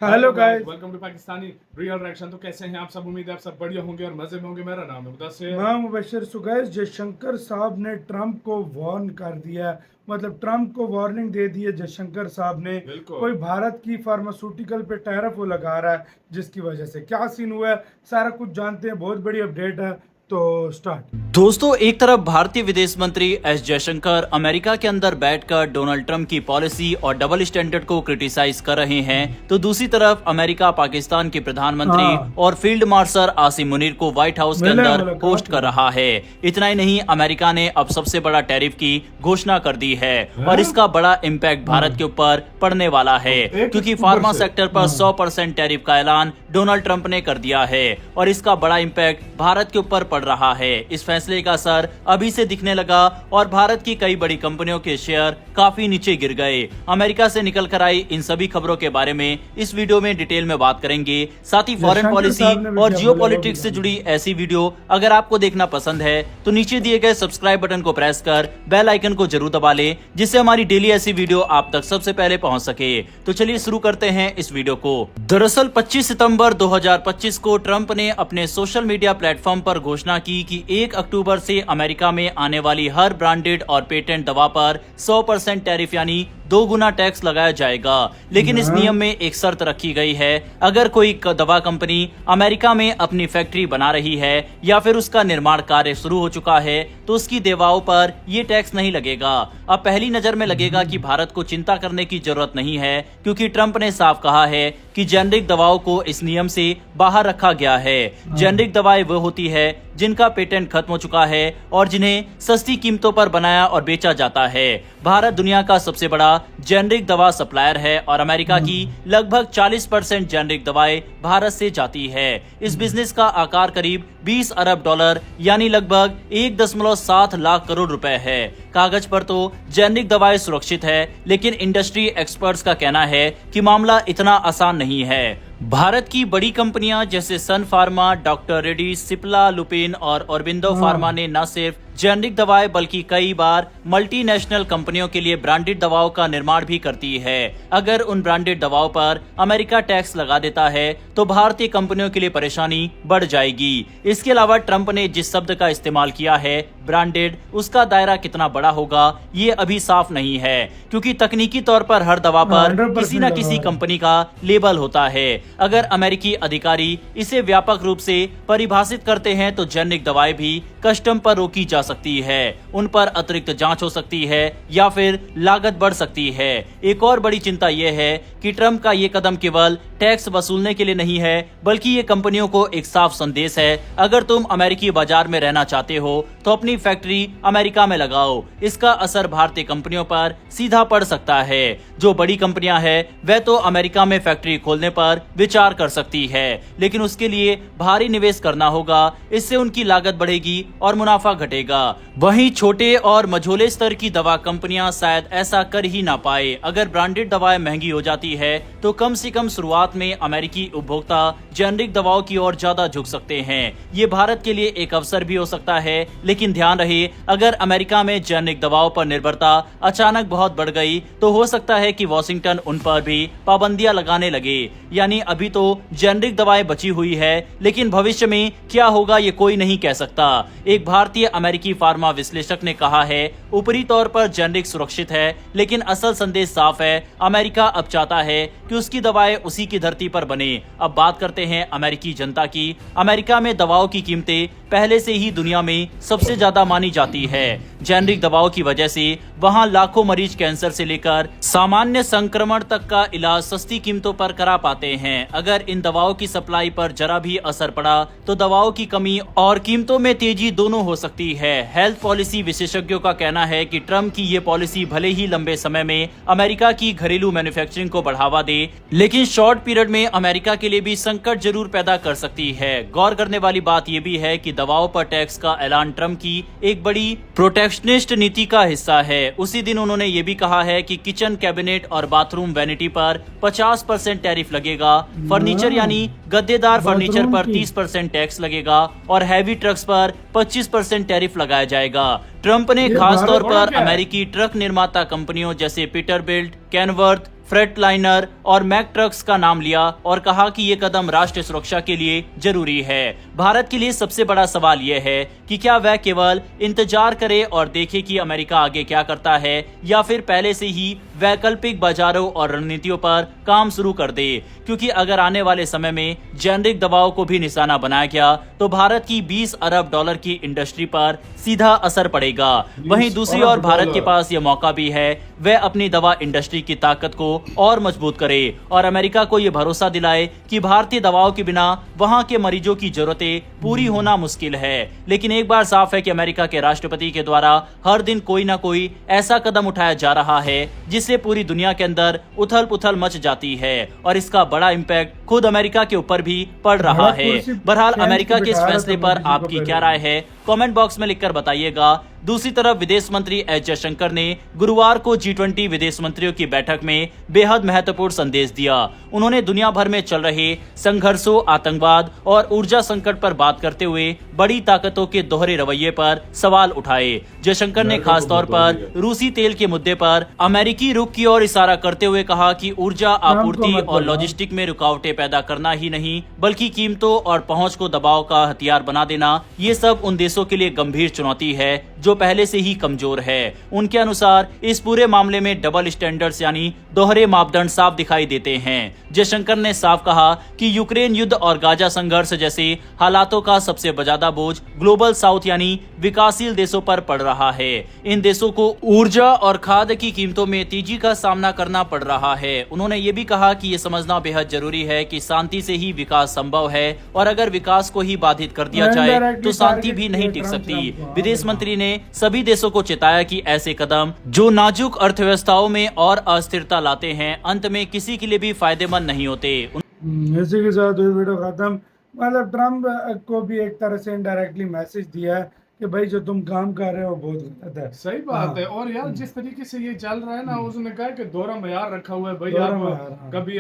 Hello guys, welcome to Pakistani real reaction. तो कैसे हैं आप सब? उम्मीद है आप सब बढ़िया होंगे और मजे में होंगे। मेरा नाम है मुदस्सिर। मैं मुबशर। सुगैस, जयशंकर साहब ने ट्रंप को वार्न कर दिया, मतलब ट्रंप को वार्निंग दे दी है जयशंकर साहब ने। बिल्कुल। कोई भारत की फार्मास्यूटिकल पे टैरिफ वो लगा रहा है, जिसकी वजह से क्या सीन हुआ है सारा कुछ जानते हैं। बहुत बड़ी अपडेट है, तो स्टार्ट। दोस्तों, एक तरफ भारतीय विदेश मंत्री एस जयशंकर अमेरिका के अंदर बैठकर डोनाल्ड ट्रंप की पॉलिसी और डबल स्टैंडर्ड को क्रिटिसाइज कर रहे हैं, तो दूसरी तरफ अमेरिका पाकिस्तान के प्रधानमंत्री और फील्ड मार्शल आसिम मुनीर को व्हाइट हाउस के अंदर होस्ट कर रहा है। इतना ही नहीं, अमेरिका ने अब सबसे बड़ा टैरिफ की घोषणा कर दी है और इसका बड़ा इम्पैक्ट भारत के ऊपर पड़ने वाला है, क्योंकि फार्मा सेक्टर पर 100% टैरिफ का ऐलान डोनाल्ड ट्रंप ने कर दिया है और इसका बड़ा इम्पैक्ट भारत के ऊपर पड़ रहा है। इस फैसले का असर अभी से दिखने लगा और भारत की कई बड़ी कंपनियों के शेयर काफी नीचे गिर गए। अमेरिका से निकल कर आई इन सभी खबरों के बारे में इस वीडियो में डिटेल में बात करेंगे। साथ ही फॉरेन पॉलिसी और जियोपॉलिटिक्स से जुड़ी ऐसी वीडियो अगर आपको देखना पसंद है तो नीचे दिए गए सब्सक्राइब बटन को प्रेस कर बेल आइकन को जरूर दबा लें, जिससे हमारी डेली ऐसी वीडियो आप तक सबसे पहले पहुंच सके। तो चलिए शुरू करते हैं इस वीडियो को। दरअसल 25 सितंबर 2025 को ट्रंप ने अपने सोशल मीडिया प्लेटफॉर्म पर घोषणा की कि 1 अक्टूबर से अमेरिका में आने वाली हर ब्रांडेड और पेटेंट दवा पर 100% टैरिफ यानी 2 गुना टैक्स लगाया जाएगा। लेकिन इस नियम में एक शर्त रखी गई है, अगर कोई दवा कंपनी अमेरिका में अपनी फैक्ट्री बना रही है या फिर उसका निर्माण कार्य शुरू हो चुका है तो उसकी दवाओं पर ये टैक्स नहीं लगेगा। अब पहली नजर में लगेगा कि भारत को चिंता करने की जरूरत नहीं है, क्योंकि ट्रंप ने साफ कहा है कि जेनरिक दवाओं को इस नियम से बाहर रखा गया है। जेनरिक दवाएं वो होती है जिनका पेटेंट खत्म हो चुका है और जिन्हें सस्ती कीमतों पर बनाया और बेचा जाता है। भारत दुनिया का सबसे बड़ा जेनरिक दवा सप्लायर है और अमेरिका की लगभग 40% जेनरिक दवाएं भारत से जाती है। इस बिजनेस का आकार करीब 20 अरब डॉलर यानी लगभग 1.7 लाख करोड़ रुपए है। कागज पर तो जेनरिक दवाएं सुरक्षित है, लेकिन इंडस्ट्री एक्सपर्ट्स का कहना है कि मामला इतना आसान नहीं है। भारत की बड़ी कंपनियां जैसे सन फार्मा, डॉक्टर रेड्डी, सिप्ला, लुपिन और ऑरबिंदो फार्मा ने न सिर्फ जेनरिक दवाएं बल्कि कई बार मल्टीनेशनल कंपनियों के लिए ब्रांडेड दवाओं का निर्माण भी करती है। अगर उन ब्रांडेड दवाओं पर अमेरिका टैक्स लगा देता है तो भारतीय कंपनियों के लिए परेशानी बढ़ जाएगी। इसके अलावा ट्रंप ने जिस शब्द का इस्तेमाल किया है ब्रांडेड, उसका दायरा कितना बड़ा होगा ये अभी साफ नहीं है, क्योंकि तकनीकी तौर पर हर दवा पर किसी न किसी कंपनी का लेबल होता है। अगर अमेरिकी अधिकारी इसे व्यापक रूप से परिभाषित करते हैं तो जेनरिक दवाएं भी कस्टम पर रोकी जा सकती है, उन पर अतिरिक्त जांच हो सकती है या फिर लागत बढ़ सकती है। एक और बड़ी चिंता यह है कि ट्रंप का ये कदम केवल टैक्स वसूलने के लिए नहीं है, बल्कि ये कंपनियों को एक साफ संदेश है, अगर तुम अमेरिकी बाजार में रहना चाहते हो तो अपनी फैक्ट्री अमेरिका में लगाओ। इसका असर भारतीय कंपनियों पर सीधा पड़ सकता है। जो बड़ी कंपनियां हैं वह तो अमेरिका में फैक्ट्री खोलने पर विचार कर सकती है, लेकिन उसके लिए भारी निवेश करना होगा। इससे उनकी लागत बढ़ेगी और मुनाफा घटेगा। वहीं छोटे और मझोले स्तर की दवा कंपनियां शायद ऐसा कर ही ना पाए। अगर ब्रांडेड दवाएं महंगी हो जाती है तो कम से कम शुरुआत में अमेरिकी उपभोक्ता जेनरिक दवाओं की ओर ज्यादा झुक सकते हैं। ये भारत के लिए एक अवसर भी हो सकता है, लेकिन ध्यान रहे, अगर अमेरिका में जेनरिक दवाओं पर निर्भरता अचानक बहुत बढ़ गई तो हो सकता है कि वॉशिंगटन उन पर भी पाबंदियां लगाने लगे। यानी अभी तो जेनरिक दवाएं बची हुई है, लेकिन भविष्य में क्या होगा ये कोई नहीं कह सकता। एक भारतीय अमेरिकी फार्मा विश्लेषक ने कहा है, ऊपरी तौर पर जेनरिक सुरक्षित है, लेकिन असल संदेश साफ है, अमेरिका अब चाहता है कि उसकी दवाएं उसी की धरती पर बने। अब बात करते हैं अमेरिकी जनता की। अमेरिका में दवाओं की कीमतें पहले से ही दुनिया में सबसे ज्यादा मानी जाती है। जेनरिक दवाओं की वजह से वहां लाखों मरीज कैंसर से लेकर सामान्य संक्रमण तक का इलाज सस्ती कीमतों पर करा पाते हैं। अगर इन दवाओं की सप्लाई पर जरा भी असर पड़ा तो दवाओं की कमी और कीमतों में तेजी दोनों हो सकती है। हेल्थ पॉलिसी विशेषज्ञों का कहना है कि ट्रंप की ये पॉलिसी भले ही लंबे समय में अमेरिका की घरेलू मैन्युफैक्चरिंग को बढ़ावा दे, लेकिन शॉर्ट पीरियड में अमेरिका के लिए भी संकट जरूर पैदा कर सकती है। गौर करने वाली बात यह भी है कि दवाओं पर टैक्स का ऐलान ट्रंप की एक बड़ी प्रोटेक्शनिस्ट नीति का हिस्सा है। उसी दिन उन्होंने ये भी कहा है कि किचन कैबिनेट और बाथरूम वैनिटी पर 50% टैरिफ लगेगा, फर्नीचर यानी गद्देदार फर्नीचर पर 30% टैक्स लगेगा और हैवी ट्रक्स पर 25% टैरिफ लगाया जाएगा। ट्रंप ने खास तौर पर अमेरिकी ट्रक निर्माता कंपनियों जैसे पीटरबिल्ट, कैनवर्थ, फ्रेटलाइनर और मैक ट्रक्स का नाम लिया और कहा कि ये कदम राष्ट्रीय सुरक्षा के लिए जरूरी है। भारत के लिए सबसे बड़ा सवाल यह है कि क्या वह केवल इंतजार करे और देखे कि अमेरिका आगे क्या करता है, या फिर पहले से ही वैकल्पिक बाजारों और रणनीतियों पर काम शुरू कर दे, क्योंकि अगर आने वाले समय में जेनरिक दवाओं को भी निशाना बनाया गया तो भारत की 20 अरब डॉलर की इंडस्ट्री पर सीधा असर पड़ेगा। वहीं दूसरी ओर भारत के पास यह मौका भी है वह अपनी दवा इंडस्ट्री की ताकत को और मजबूत करे और अमेरिका को यह भरोसा दिलाए कि भारतीय दवाओं के बिना वहां के मरीजों की जरूरतें पूरी होना मुश्किल है। लेकिन एक बार साफ है कि अमेरिका के राष्ट्रपति के द्वारा हर दिन कोई ना कोई ऐसा कदम उठाया जा रहा है जिससे पूरी दुनिया के अंदर उथल पुथल मच जाती है और इसका बड़ा इम्पैक्ट खुद अमेरिका के ऊपर भी पड़ रहा है। बहरहाल अमेरिका के इस फैसले पर आपकी क्या राय है, कमेंट बॉक्स में लिखकर बताइएगा। दूसरी तरफ विदेश मंत्री एस जयशंकर ने गुरुवार को G20 विदेश मंत्रियों की बैठक में बेहद महत्वपूर्ण संदेश दिया। उन्होंने दुनिया भर में चल रहे संघर्षों, आतंकवाद और ऊर्जा संकट पर बात करते हुए बड़ी ताकतों के दोहरे रवैये पर सवाल उठाए। जयशंकर ने खास तौर पर रूसी तेल के मुद्दे पर अमेरिकी रुख की ओर इशारा करते हुए कहा कि ऊर्जा आपूर्ति और लॉजिस्टिक में रुकावटें पैदा करना ही नहीं बल्कि कीमतों और पहुंच को दबाव का हथियार बना देना, ये सब उन देशों के लिए गंभीर चुनौती है जो पहले से ही कमजोर है। उनके अनुसार इस पूरे मामले में डबल स्टैंडर्ड्स यानी दोहरे मापदंड साफ दिखाई देते हैं। जयशंकर ने साफ कहा कि यूक्रेन युद्ध और गाजा संघर्ष जैसे हालातों का सबसे ज्यादा बोझ ग्लोबल साउथ यानी विकासशील देशों पर पड़ रहा है। इन देशों को ऊर्जा और खाद्य की कीमतों में तेजी का सामना करना पड़ रहा है। उन्होंने ये भी कहा कि ये समझना बेहद जरूरी है कि शांति से ही विकास संभव है और अगर विकास को ही बाधित कर दिया जाए तो शांति भी नहीं टिक सकती। विदेश मंत्री ने सभी देशों को चेताया कि ऐसे कदम जो नाजुक अर्थव्यवस्थाओं में और अस्थिरता लाते हैं अंत में किसी के लिए भी फायदेमंद नहीं होते। इसी के साथ वीडियो खत्म। मतलब ट्रम्प को भी एक तरह से इनडायरेक्टली मैसेज दिया है कि भाई जो तुम काम कर रहे हो बहुत गलत है। सही बात है। और यार जिस तरीके से ये चल रहा है ना, उसने कहा कि दोहरा मयार रखा हुआ है भाई। आप कभी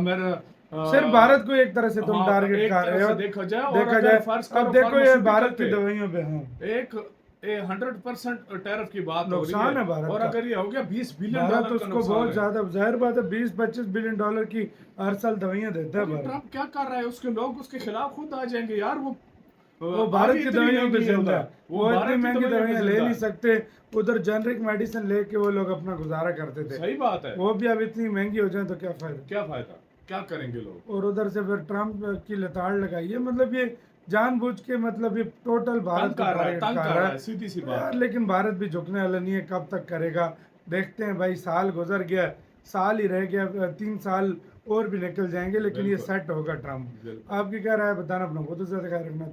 मेरा सिर्फ भारत को एक तरह से तुम टारगेट कर रहे हो। देखा जाए अब देखो ये भारत की दवाइयों पे एक 100% टैरिफ की बात नुकसान है भारत और अगर ये हो गया 20 बिलियन भारत डॉलर उसको बहुत ज्यादा जाहिर बात है 20-25 बिलियन डॉलर की हर साल दवाइयां देता है। ट्रम्प क्या कर रहा है, उसके लोग उसके खिलाफ खुद आ जाएंगे यार। वो भारत की दवाइयों पे जिंदा है, वो इतनी महंगी दवाइयां ले नहीं सकते। उधर जेनरिक मेडिसिन लेके वो लोग अपना गुजारा करते थे। सही बात है। वो भी अब इतनी महंगी हो जाए तो क्या फायदा, क्या करेंगे लोग। और उधर से फिर ट्रम्प की लताड़ लगाई है। मतलब ये जानबूझ के मतलब ये टोटल भारत कर रहा है सीधी सी बात। लेकिन भारत भी झुकने वाला नहीं है। कब तक करेगा देखते हैं भाई। साल गुजर गया, साल ही रह गया, 3 साल और भी निकल जाएंगे लेकिन ये सेट होगा ट्रम्प। आपकी क्या राय बताना, अपना बहुत ज्यादा ख्याल रखना।